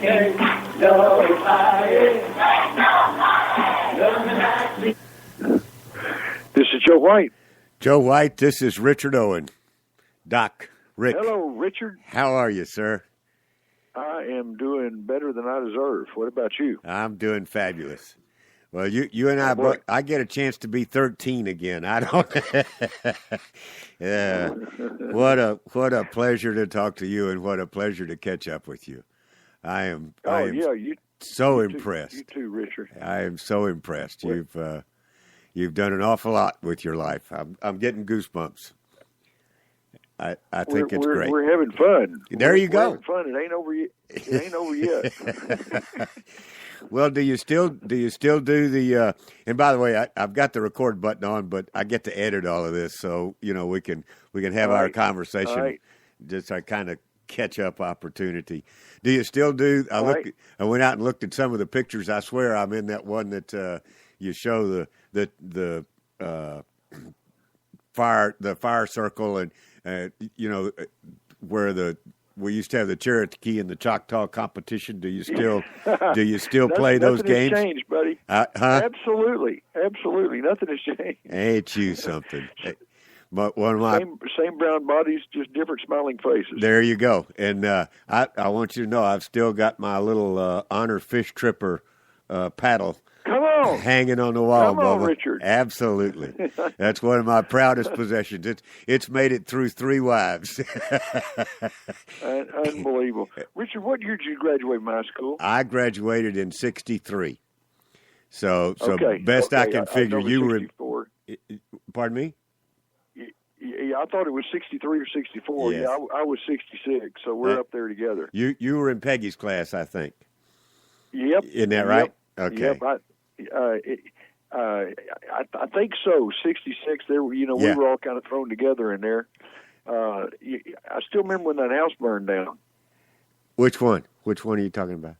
This is Joe White. Joe White, this is Richard Owen. Doc, Rick. Hello, Richard. How are you, sir? I am doing better than I deserve. What about you? I'm doing fabulous. Well, you and I both, I get a chance to be 13 again. I don't. Yeah. What a pleasure to talk to you, and what a pleasure to catch up with you. I am so impressed. You too, Richard. I am so impressed. You've done an awful lot with your life. I'm getting goosebumps. I think it's great. We're having fun. We're go. Having fun. It ain't over yet. It ain't over yet. Well, do you still do the? And by the way, I've got the record button on, but I get to edit all of this, so we can have our conversation. Just a kind of catch up opportunity. Do you still do? I went out and looked at some of the pictures. I swear I'm in that one that you show the fire circle, and where we used to have the Cherokee and the Choctaw competition. Do you still play those games? Nothing has changed, buddy. Absolutely, nothing has changed. Ain't you something? But one of my same brown bodies, just different smiling faces. There you go. And I want you to know I've still got my little honor fish tripper paddle. Come on. Hanging on the wall, Come on, Bubba. Richard. Absolutely. That's one of my proudest possessions. It's made it through 3 wives. Unbelievable. Richard, what year did you graduate from high school? I graduated in 1963. So okay. best I can figure, you were in. Pardon me? Yeah, I thought it was 63 or 64. Yes. Yeah, I was 66, so we're up there together. You were in Peggy's class, I think. Yep. Isn't that right? Yep. Okay. Yep. I think so. 66. There, we were all kind of thrown together in there. I still remember when that house burned down. Which one? Which one are you talking about?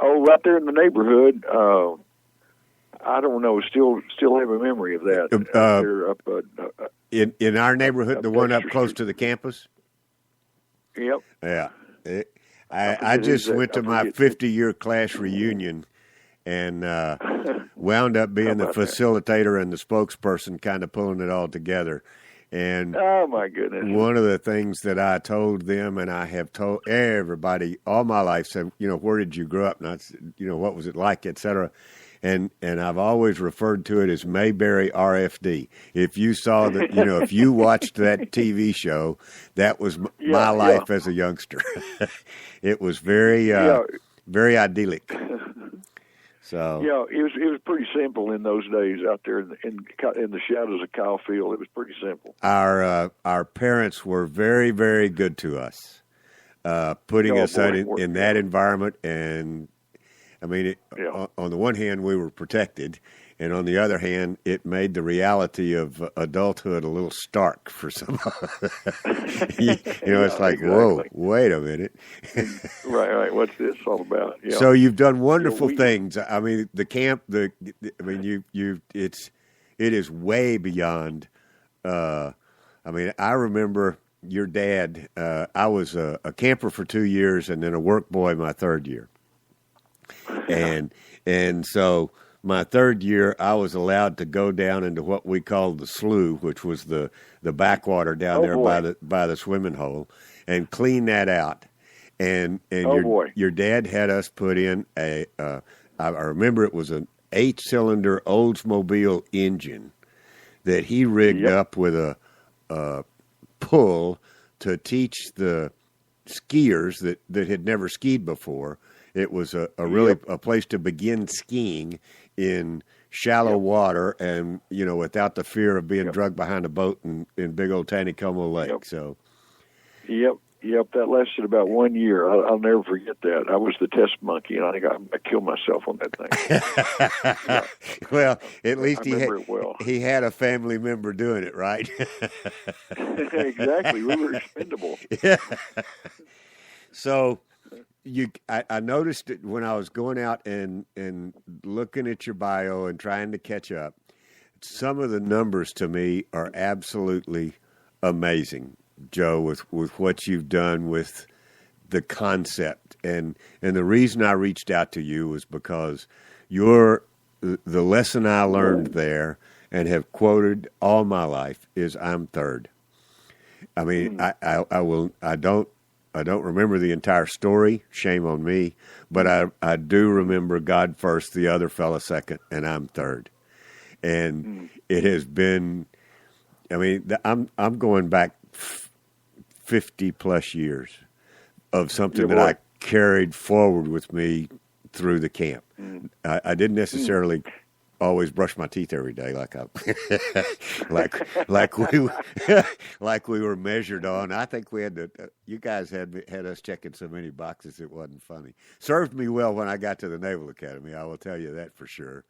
Right there in the neighborhood. I don't know. Still have a memory of that. In our neighborhood, the one up close to the campus. Yep. Yeah. I just went to my 50-year class reunion. And wound up being the facilitator and the spokesperson, kind of pulling it all together. And oh my goodness! One of the things that I told them, and I have told everybody all my life, said, where did you grow up? And I said, what was it like, et cetera. And I've always referred to it as Mayberry RFD. If you saw that, if you watched that TV show, that was my life as a youngster. It was very very idyllic. So it was pretty simple in those days out there in the shadows of Kyle Field. It was pretty simple. Our parents were very, very good to us, putting us out in that environment. And I mean, on the one hand, we were protected, and on the other hand, it made the reality of adulthood a little stark for some. It's like, exactly. Whoa, wait a minute. Right. What's this all about? Yeah. So you've done wonderful things. I mean, the camp. It is way beyond. I remember your dad. I was a camper for 2 years, and then a work boy my 3rd year, and so. My 3rd year, I was allowed to go down into what we called the slough, which was the backwater down there by the swimming hole, and clean that out. And your dad had us put in I remember it was an 8-cylinder Oldsmobile engine that he rigged up with a pull to teach the skiers that had never skied before. It was a place to begin skiing in shallow water, and without the fear of being drugged behind a boat in big old Taneycomo Lake. Yep. So, that lasted about 1 year. I'll never forget that. I was the test monkey, and I think I killed myself on that thing. Well, at least he had a family member doing it, right? Exactly. We were expendable. Yeah. So. I noticed it when I was going out and looking at your bio and trying to catch up. Some of the numbers to me are absolutely amazing, Joe, with what you've done with the concept. And the reason I reached out to you was because the lesson I learned there and have quoted all my life is I'm third. I mean, I don't remember the entire story. Shame on me. But I do remember God first, the other fella second, and I'm third. And it has been, I mean, I'm going back 50 plus years of something that I carried forward with me through the camp. I didn't necessarily always brush my teeth every day like we were measured on. I think we had to. You guys had us checking so many boxes it wasn't funny. Served me well when I got to the Naval Academy. I will tell you that for sure.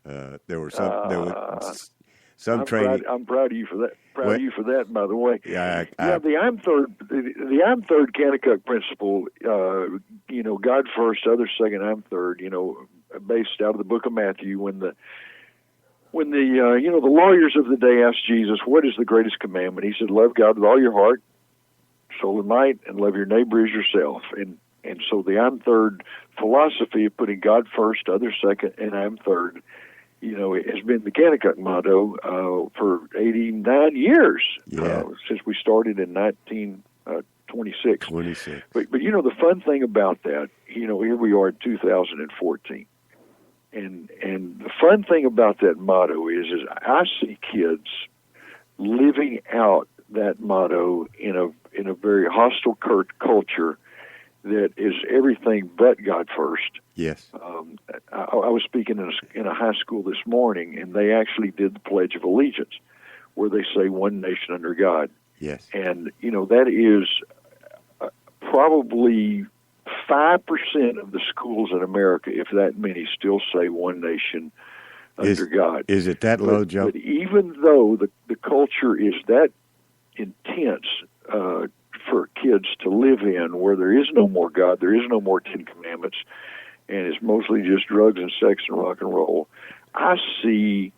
There were some training. I'm proud of you for that. Proud of you for that, by the way. Yeah, the I'm third. The I'm third Kanakuk principle. God first, others second, I'm third. Based out of the Book of Matthew, when the lawyers of the day asked Jesus, "What is the greatest commandment?" He said, "Love God with all your heart, soul, and might, and love your neighbor as yourself." And so the I'm third philosophy of putting God first, others second, and I'm third, it has been the Kanakuk motto for 89 years since we started in 1926. 26. But the fun thing about that, here we are in 2014. And the fun thing about that motto is I see kids living out that motto in a very hostile culture that is everything but God first. Yes. I was speaking in a high school this morning, and they actually did the Pledge of Allegiance, where they say one nation under God. Yes. And that is probably 5% of the schools in America, if that many, still say one nation under God. Is it that low, Joe? But even though the culture is that intense for kids to live in, where there is no more God, there is no more Ten Commandments, and it's mostly just drugs and sex and rock and roll, I see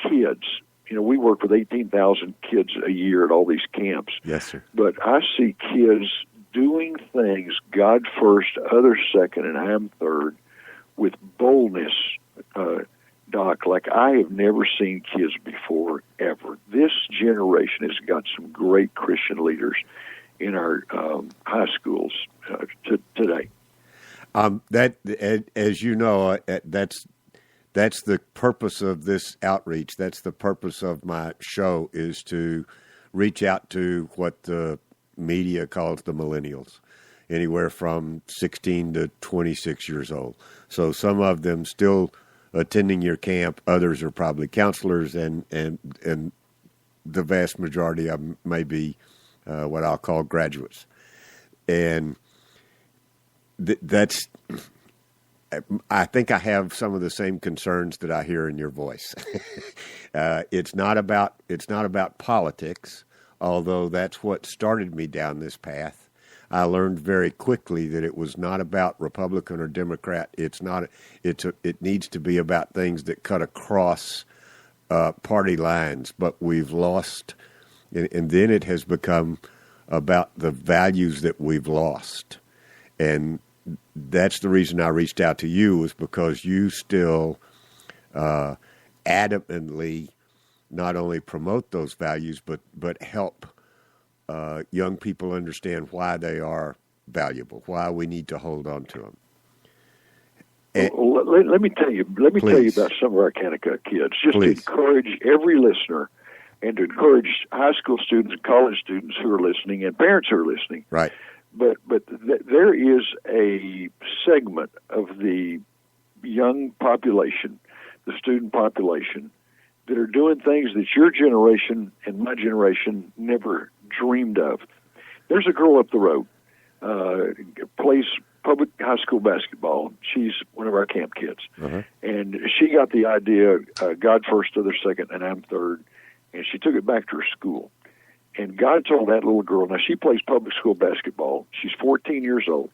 kids. We work with 18,000 kids a year at all these camps. Yes, sir. But I see kids doing things God first, others second, and I'm third, with boldness, Doc, like I have never seen kids before, ever. This generation has got some great Christian leaders in our high schools today. That, as you know, that's the purpose of this outreach. That's the purpose of my show, is to reach out to what the media calls the millennials, anywhere from 16 to 26 years old. So some of them still attending your camp, others are probably counselors, and the vast majority of them may be what I'll call graduates. And that's, I think I have some of the same concerns that I hear in your voice. It's not about politics, although that's what started me down this path. I learned very quickly that it was not about Republican or Democrat. It needs to be about things that cut across party lines. But we've lost, and then it has become about the values that we've lost. And that's the reason I reached out to you, was because you still adamantly not only promote those values, but help young people understand why they are valuable, why we need to hold on to them. Well, let me tell you about some of our Kanakuk kids, just to encourage every listener, and to encourage high school students and college students who are listening, and parents who are listening. Right. But there is a segment of the young population, the student population, that are doing things that your generation and my generation never dreamed of. There's a girl up the road, plays public high school basketball. She's one of our camp kids. Uh-huh. And she got the idea, God first, other second, and I'm third, and she took it back to her school. And God told that little girl, now she plays public school basketball. She's 14 years old,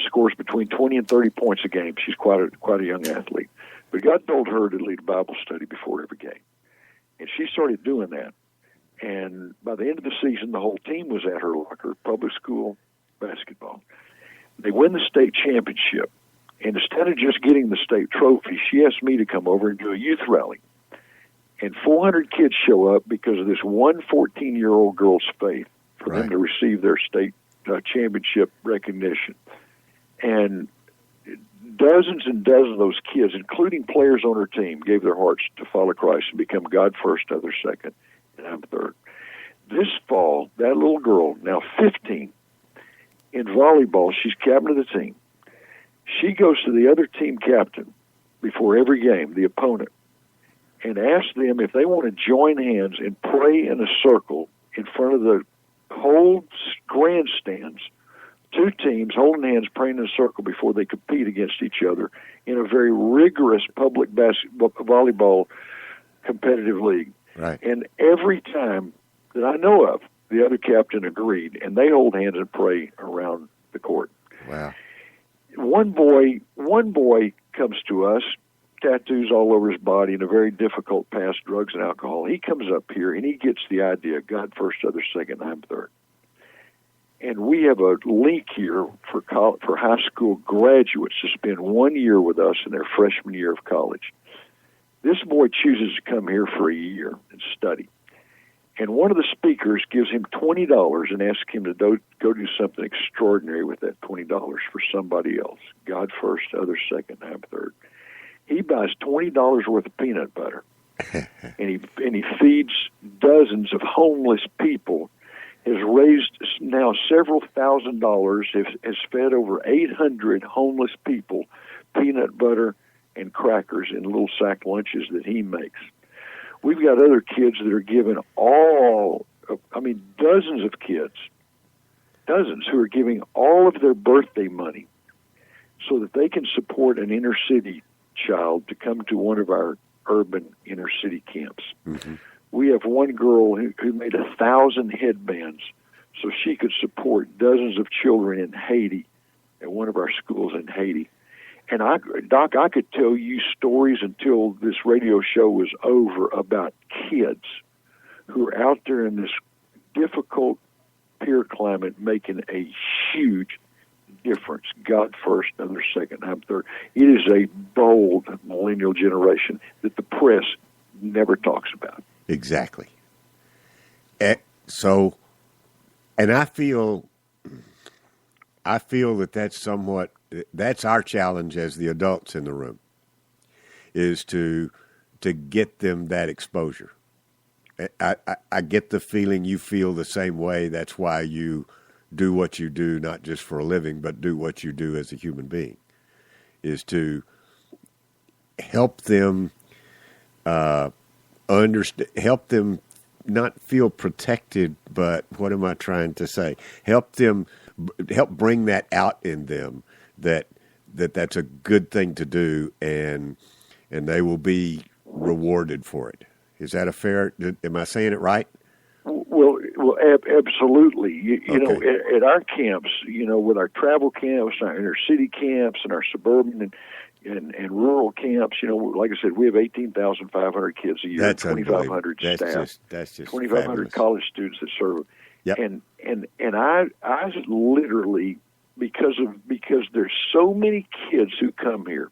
scores between 20 and 30 points a game. She's quite a young athlete. But God told her to lead a Bible study before every game. And she started doing that. And by the end of the season, the whole team was at her locker, public school, basketball. They win the state championship. And instead of just getting the state trophy, she asked me to come over and do a youth rally. And 400 kids show up because of this one 14-year-old girl's faith for them to receive their state championship recognition. And dozens and dozens of those kids, including players on her team, gave their hearts to follow Christ and become God first, others second, and I'm third. This fall, that little girl, now 15, in volleyball, she's captain of the team. She goes to the other team captain before every game, the opponent, and asks them if they want to join hands and pray in a circle in front of the whole grandstands, two teams holding hands, praying in a circle before they compete against each other in a very rigorous public volleyball competitive league. Right. And every time that I know of, the other captain agreed, and they hold hands and pray around the court. Wow. One boy comes to us, tattoos all over his body and a very difficult past, drugs and alcohol. He comes up here and he gets the idea, God first, others second, I'm third. And we have a link here for high school graduates to spend 1 year with us in their freshman year of college. This boy chooses to come here for a year and study. And one of the speakers gives him $20 and asks him to go do something extraordinary with that $20 for somebody else. God first, others second, I'm third. He buys $20 worth of peanut butter, and he feeds dozens of homeless people, has raised now several $1,000s, has fed over 800 homeless people peanut butter and crackers in little sack lunches that he makes. We've got other kids that are given dozens of kids, who are giving all of their birthday money so that they can support an inner city child to come to one of our urban inner city camps. Mm-hmm. We have one girl who made 1,000 headbands so she could support dozens of children in Haiti at one of our schools in Haiti. And Doc, I could tell you stories until this radio show was over about kids who are out there in this difficult peer climate making a huge difference. God first, others second, I'm third. It is a bold millennial generation that the press never talks about. Exactly. So, and I feel that's our challenge as the adults in the room, is to get them that exposure. I get the feeling you feel the same way. That's why you do what you do, not just for a living, but do what you do as a human being, is to help them help them not feel protected, but what am I trying to say? Help bring that out in them, that's a good thing to do, and they will be rewarded for it. Is that am I saying it right? Well, absolutely. You know, at our camps, with our travel camps, our inner city camps, and our suburban and rural camps, like I said, we have 18,500 kids a year, that's 2,500 staff, that's just 2,500 college students that serve. Yep. And I literally, because there's so many kids who come here,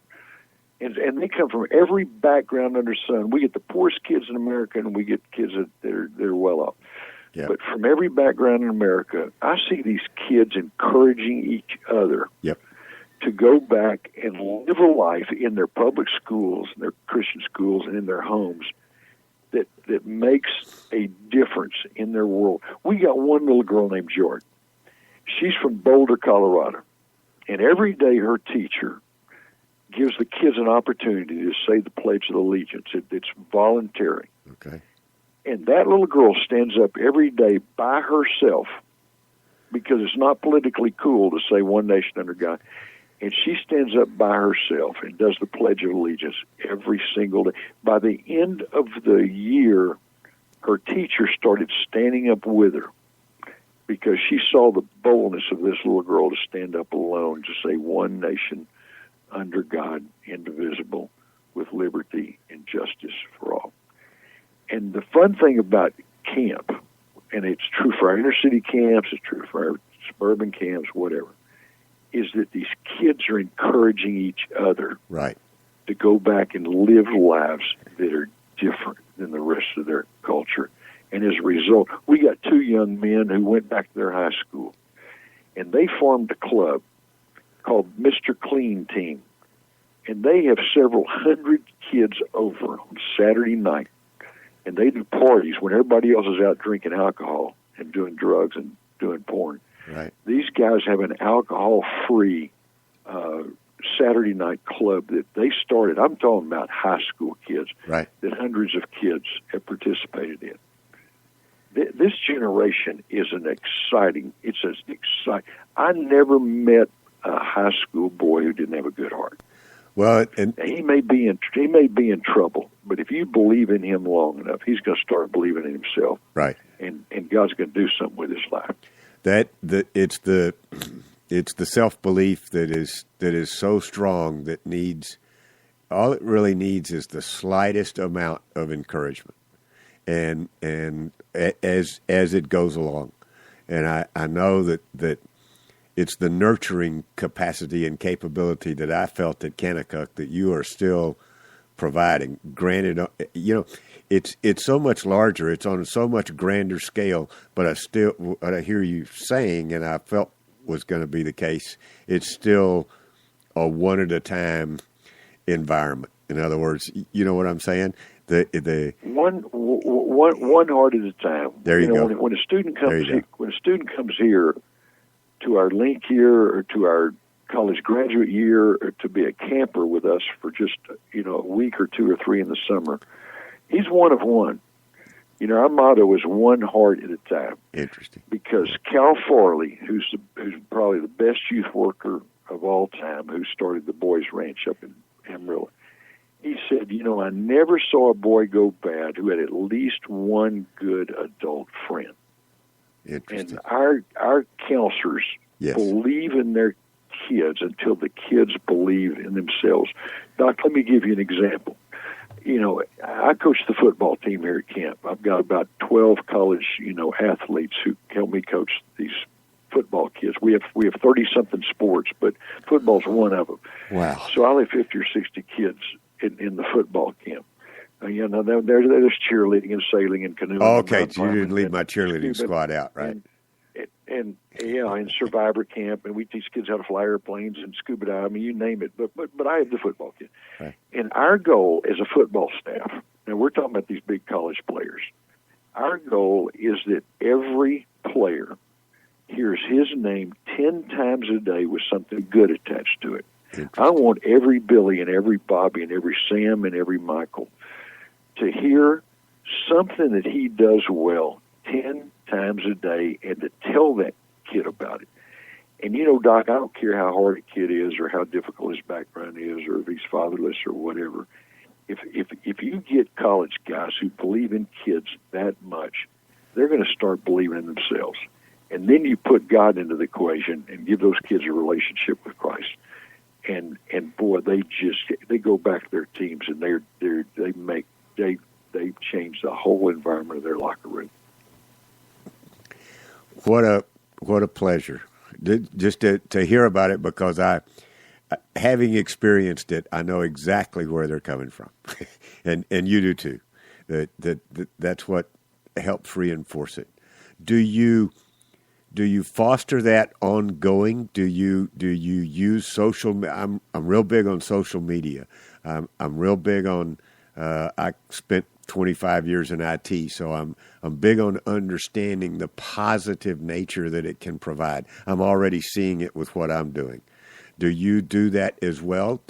and they come from every background under the sun. We get the poorest kids in America, and we get kids that are well off. Yep. But from every background in America, I see these kids encouraging each other to go back and live a life in their public schools, their Christian schools, and in their homes that makes a difference in their world. We got one little girl named Jordan. She's from Boulder, Colorado. And every day her teacher gives the kids an opportunity to say the Pledge of Allegiance. It's voluntary. Okay. And that little girl stands up every day by herself, because it's not politically cool to say one nation under God. And she stands up by herself and does the Pledge of Allegiance every single day. By the end of the year, her teacher started standing up with her because she saw the boldness of this little girl to stand up alone to say one nation under God, indivisible, with liberty and justice for all. And the fun thing about camp, and it's true for our inner city camps, it's true for our suburban camps, whatever, is that these kids are encouraging each other right. to go back and live lives that are different than the rest of their culture. And as a result, we got 2 young men who went back to their high school, and they formed a club called Mr. Clean Team. And they have several hundred kids over on Saturday night, and they do parties when everybody else is out drinking alcohol and doing drugs and doing porn. Right. These guys have an alcohol-free Saturday night club that they started. I'm talking about high school kids, right, that hundreds of kids have participated in. This generation is it's an exciting. I never met a high school boy who didn't have a good heart. Well, and he may be in trouble, but if you believe in him long enough, he's going to start believing in himself. Right. And God's going to do something with his life. It's the self-belief that is so strong that needs, all it really needs is the slightest amount of encouragement, and as it goes along. And I know that it's the nurturing capacity and capability that I felt at Kanakuk that you are still providing. Granted, it's so much larger, it's on a so much grander scale, but what I hear you saying, and I felt was going to be the case, it's still a one at a time environment. In other words, you know what I'm saying? The one heart at a time. There you go. When a student comes here to our link year or to our college graduate year or to be a camper with us for just a week or 2 or 3 in the summer, he's one of one. Our motto is one heart at a time. Interesting. Because Cal Farley, who's probably the best youth worker of all time, who started the Boys Ranch up in Amarillo, he said, I never saw a boy go bad who had at least one good adult friend. Interesting. And our counselors believe in their kids until the kids believe in themselves. Doc, let me give you an example. I coach the football team here at camp. I've got about 12 college, athletes who help me coach these football kids. We have 30-something sports, but football's one of them. Wow. So I'll have 50 or 60 kids in the football camp. There's cheerleading and sailing and canoeing. Oh, okay, so you didn't leave my cheerleading squad out, right? And survivor camp, and we teach kids how to fly airplanes and scuba dive. I mean, you name it. But I have the football kid. Right. And our goal as a football staff, now we're talking about these big college players, our goal is that every player hears his name 10 times a day with something good attached to it. I want every Billy and every Bobby and every Sam and every Michael to hear something that he does well 10 times a day and to tell that kid about it. And Doc, I don't care how hard a kid is or how difficult his background is or if he's fatherless or whatever. If you get college guys who believe in kids that much, they're going to start believing in themselves. And then you put God into the equation and give those kids a relationship with Christ. And boy, they go back to their teams and they change the whole environment of their locker room. What a pleasure just to hear about it, because having experienced it, I know exactly where they're coming from, and you do too. That's what helps reinforce it. Do you foster that ongoing? Do you use social? I'm real big on social media. I'm real big on. I spent 25 years in IT, so I'm big on understanding the positive nature that it can provide. I'm already seeing it with what I'm doing. Do you do that as well?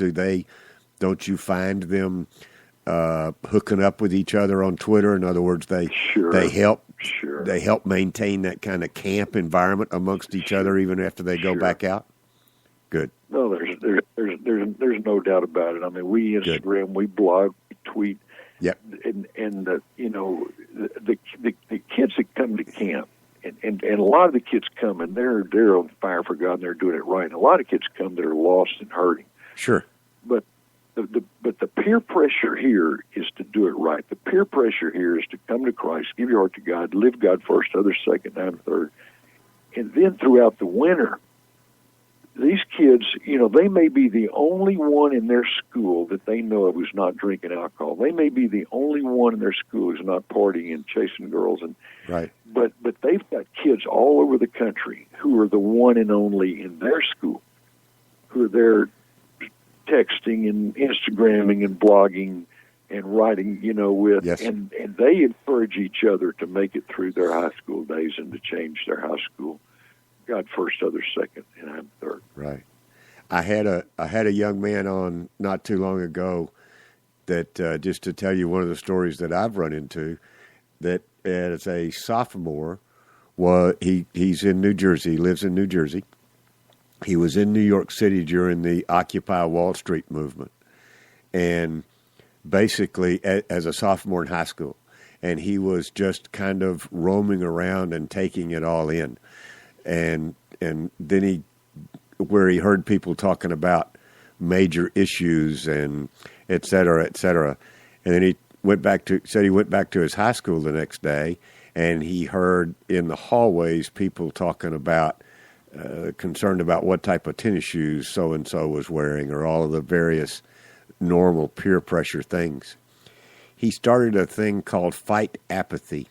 Don't you find them hooking up with each other on Twitter? In other words, they help maintain that kind of camp environment amongst each other even after they go back out. Good. No, there's no doubt about it. I mean, we Instagram, we blog, we tweet. Yep. And the kids that come to camp, and a lot of the kids come and they're on fire for God and they're doing it right. And a lot of kids come that are lost and hurting. Sure. But the peer pressure here is to do it right. The peer pressure here is to come to Christ, give your heart to God, live God first, others second, I'm third. And then throughout the winter, these kids, they may be the only one in their school that they know of who's not drinking alcohol. They may be the only one in their school who's not partying and chasing girls. And right. But they've got kids all over the country who are the one and only in their school, who are there texting and Instagramming and blogging and writing, with, yes. and they encourage each other to make it through their high school days and to change their high school. God first, others second, and I'm third. Right. I had a young man on not too long ago that just to tell you one of the stories that I've run into, that as a sophomore, he's in New Jersey. He lives in New Jersey. He was in New York City during the Occupy Wall Street movement, and basically as a sophomore in high school, and he was just kind of roaming around and taking it all in. And then where he heard people talking about major issues and et cetera, and then he went back to his high school the next day, and he heard in the hallways people talking about concerned about what type of tennis shoes so and so was wearing, or all of the various normal peer pressure things. He started a thing called Fight Apathy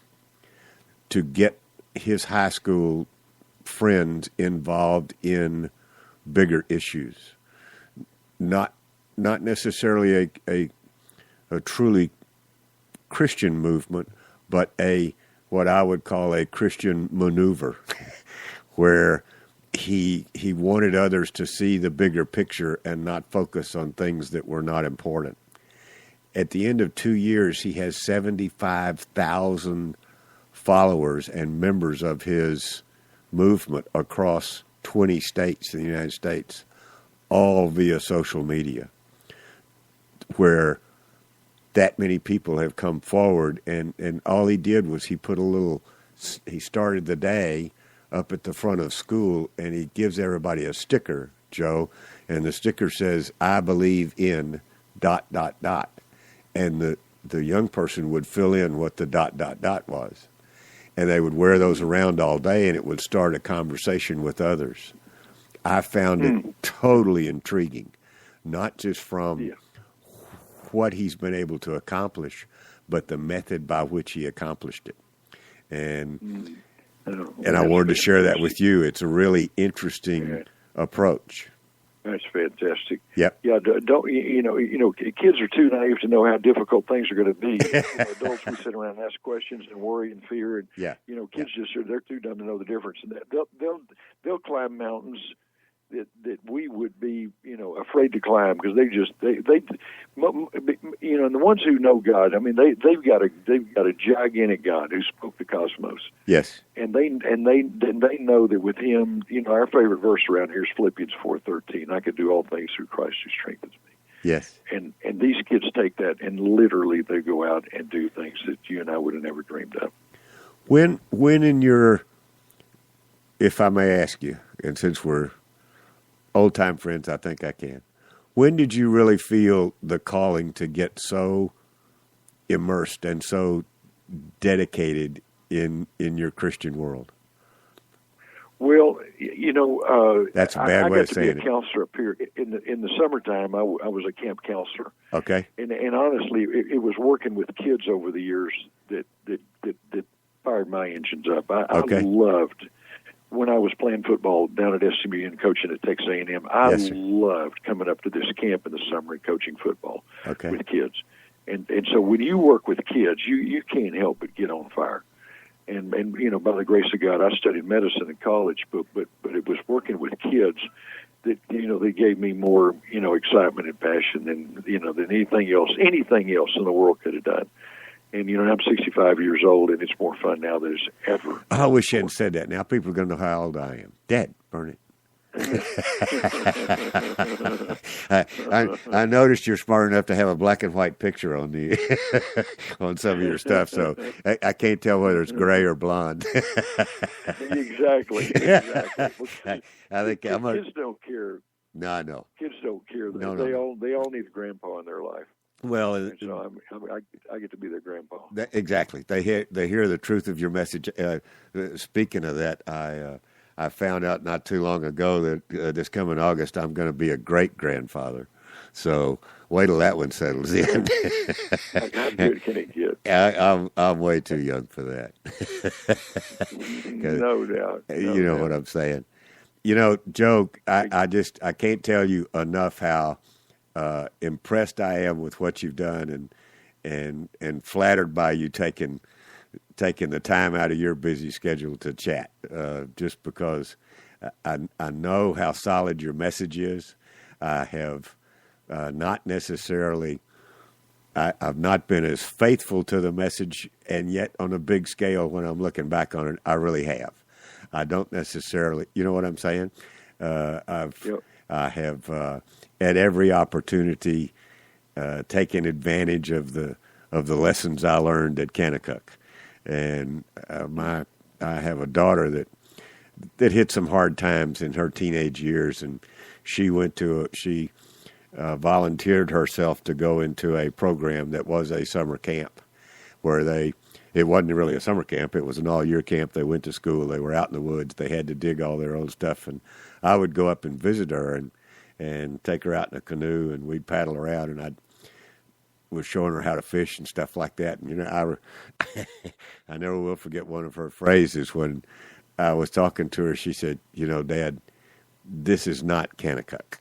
to get his high school friends involved in bigger issues, not necessarily a truly Christian movement, but what I would call a Christian maneuver, where he wanted others to see the bigger picture and not focus on things that were not important. At the end of 2 years, he has 75,000 followers and members of his movement across 20 states in the United States, all via social media, where that many people have come forward, and all he did was he started the day up at the front of school, and he gives everybody a sticker, Joe, and the sticker says, "I believe in ... And the young person would fill in what the ... was. And they would wear those around all day, and it would start a conversation with others. I found it totally intriguing, not just from what he's been able to accomplish, but the method by which he accomplished it. And I wanted to share that with you. It's a really interesting approach. That's fantastic. Yep. Yeah. Don't kids are too naive to know how difficult things are going to be. Adults, we sit around and ask questions and worry and fear, and kids they're too dumb to know the difference. And they'll climb mountains that we would be afraid to climb, because they and the ones who know God, I mean they've got a gigantic God who spoke the cosmos. Yes. And they know that with Him, our favorite verse around here is Philippians 4:13. I can do all things through Christ who strengthens me. Yes. And these kids take that and literally they go out and do things that you and I would have never dreamed of. When in your, if I may ask you, and since we're old-time friends, I think I can. When did you really feel the calling to get so immersed and so dedicated in your Christian world? Well, that's a bad way of saying it. I got to be a counselor up here in the summertime. I was a camp counselor. Okay. And honestly, it was working with kids over the years that fired my engines up. I loved. When I was playing football down at SMU and coaching at Texas A&M, I loved coming up to this camp in the summer and coaching football with kids. And so when you work with kids, you can't help but get on fire. And by the grace of God, I studied medicine in college, but it was working with kids that they gave me more excitement and passion than anything else in the world could have done. And, I'm 65 years old, and it's more fun now than it's ever. I wish you hadn't said that. Now people are going to know how old I am. Dad, burn it. I noticed you're smart enough to have a black and white picture on on some of your stuff, so I can't tell whether it's gray or blonde. Exactly. I think kids don't care. No, I know. Kids don't care. They all need a grandpa in their life. Well, so I get to be their grandpa. Exactly. They hear the truth of your message. Speaking of that, I found out not too long ago that this coming August I'm going to be a great-grandfather. So wait till that one settles in. How good can it get? I'm way too young for that. No doubt. You know what I'm saying. You know, Joe, I can't tell you enough how impressed I am with what you've done, and flattered by you taking the time out of your busy schedule to chat. Just because I know how solid your message is. I have not necessarily. I've not been as faithful to the message, and yet on a big scale, when I'm looking back on it, I really have. I don't necessarily, you know what I'm saying? I have at every opportunity taken advantage of the lessons I learned at Kanakuk, and I have a daughter that hit some hard times in her teenage years, and she volunteered herself to go into a program that was a summer camp, where it wasn't really a summer camp. It was an all-year camp. They went to school. They were out in the woods. They had to dig all their own stuff. And I would go up and visit her and take her out in a canoe, and we'd paddle around, and I was showing her how to fish and stuff like that. And, you know, I never will forget one of her phrases when I was talking to her. She said, you know, Dad, this is not Kanakuk.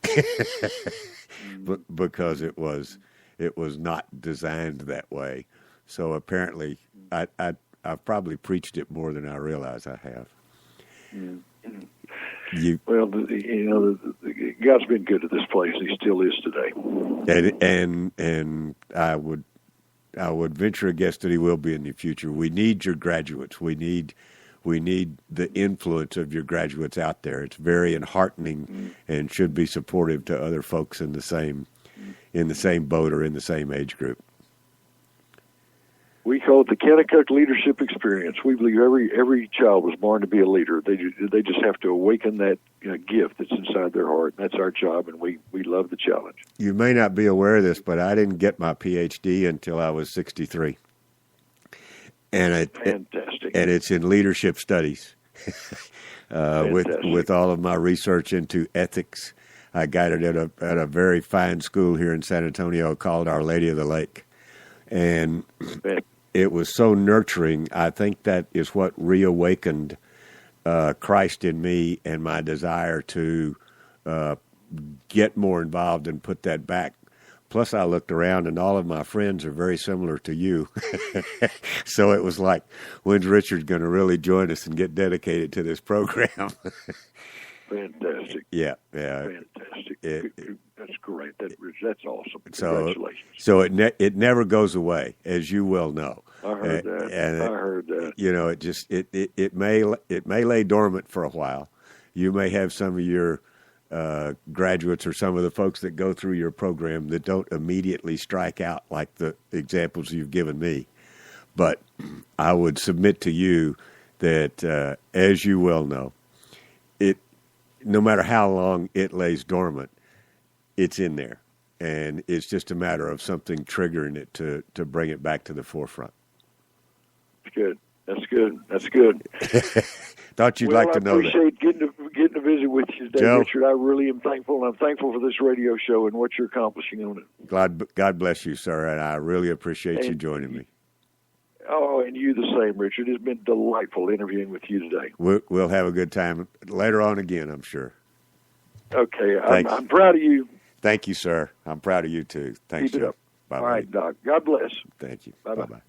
Because it was not designed that way. So apparently, I've probably preached it more than I realize I have. Well, God's been good to this place. He still is today. And I would venture a guess that He will be in the future. We need your graduates. We need the influence of your graduates out there. It's very enheartening and should be supportive to other folks in the same boat or in the same age group. We call it the Kanakuk Leadership Experience. We believe every child was born to be a leader. They just have to awaken that gift that's inside their heart. And that's our job, and we love the challenge. You may not be aware of this, but I didn't get my PhD until I was 63. Fantastic. And it's in leadership studies. With all of my research into ethics, I got it at a very fine school here in San Antonio called Our Lady of the Lake, and it was so nurturing. I think that is what reawakened Christ in me and my desire to get more involved and put that back. Plus, I looked around, and all of my friends are very similar to you. So it was like, when's Richard going to really join us and get dedicated to this program? Fantastic. Yeah. Fantastic. That's great. That's awesome. Congratulations. So it never goes away, as you well know. I heard that. I heard that. You know, it may lay dormant for a while. You may have some of your graduates or some of the folks that go through your program that don't immediately strike out like the examples you've given me. But I would submit to you that, as you well know, no matter how long it lays dormant, it's in there. And it's just a matter of something triggering it to bring it back to the forefront. That's good. That's good. Thought you'd like to know that. I appreciate getting to visit with you today, Joe, Richard. I really am thankful, and I'm thankful for this radio show and what you're accomplishing on it. God bless you, sir, and I really appreciate you joining me. Oh, and you the same, Richard. It's been delightful interviewing with you today. We'll have a good time later on again, I'm sure. Okay. I'm proud of you. Thank you, sir. I'm proud of you, too. Thanks, Keep it Joe. up. Bye-bye. All right, Doc. God bless. Thank you. Bye-bye. Bye-bye.